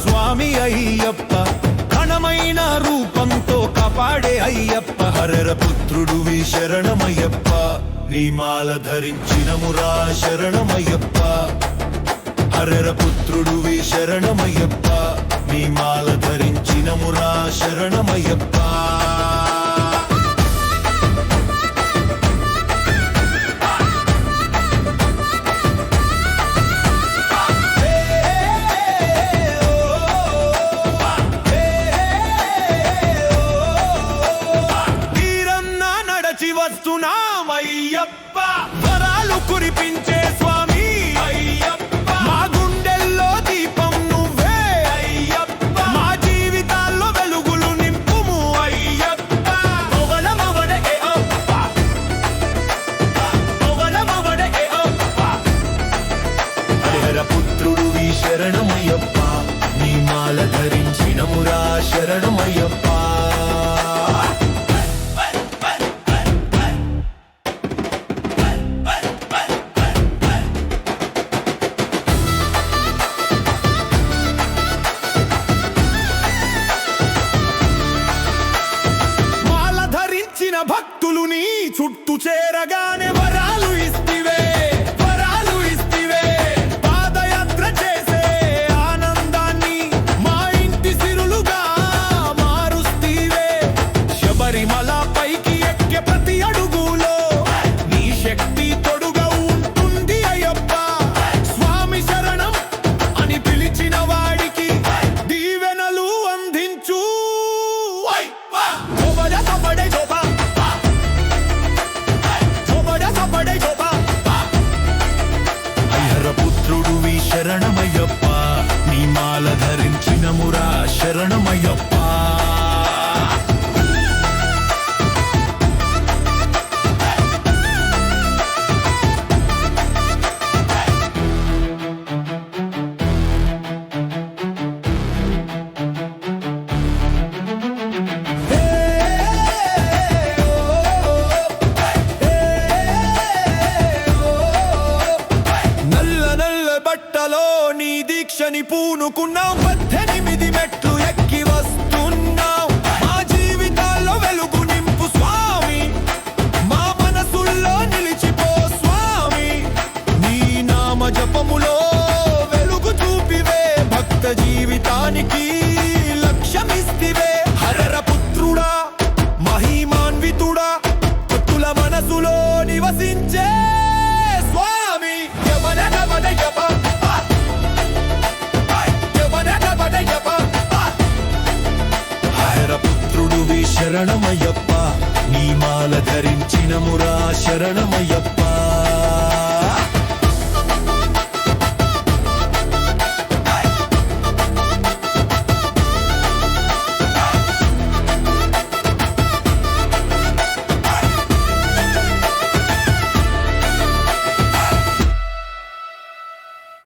స్వామి అయ్యప్ప ఘనమైన రూపంతో కాపాడే అయ్యప్ప హరర పుత్రుడువి శరణమయ్యప్ప నీ మాల ధరించినమురా శరణమయ్యప్ప హరర పుత్రుడువి శరణమయ్యప్ప నీ మాల ధరించినమురా శరణమయ్యప్ప వస్తున్నామయ్యప్ప వరాలు కురిపించే స్వామి అయ్యప్ప మా గుండెల్లో దీపం నువ్వే అయ్యప్ప మా జీవితాల్లో వెలుగులు నింపుము అయ్యప్ప హరిహర పుత్రుడువి శరణమయ్యప్ప నీ మాల ధరించినమురా శరణమయ్యప్ప భక్తులు నీ చుట్టూ చేరగానే వరాలు ఇస్తివే పాదయాత్ర చేసే ఆనందాన్ని మా ఇంటి సిరులుగా మారుస్తీవే శబరిమల పైకి ఎక్కే ప్రతి అడుగులో నీ శక్తి తోడుగా ఉంటుంది అయ్యప్ప స్వామి శరణం అని పిలిచిన వాడికి దీవెనలు అందించు పుత్రుడువి శరణమయ్యప్ప నీ మాల ధరించినమురా శరణమయ్యప్ప బట్టలో నీ దీక్షని పూనుకున్నాం 18 మెట్లు ఎక్కి వస్తున్నాం మా జీవితాల్లో వెలుగు నింపు స్వామి మా మనసుల్లో నిలిచిపో స్వామి నీ నామ జపములో వెలుగు చూపివే భక్త జీవితానికి లక్ష్యమిస్తివే హరర పుత్రుడా మహిమాన్వితుడా భక్తుల మనసులో నివసించే స్వామి పుత్రుడువి శరణమయ్యప్ప నీ మాల ధరించినమురా శరణమయ్యప్ప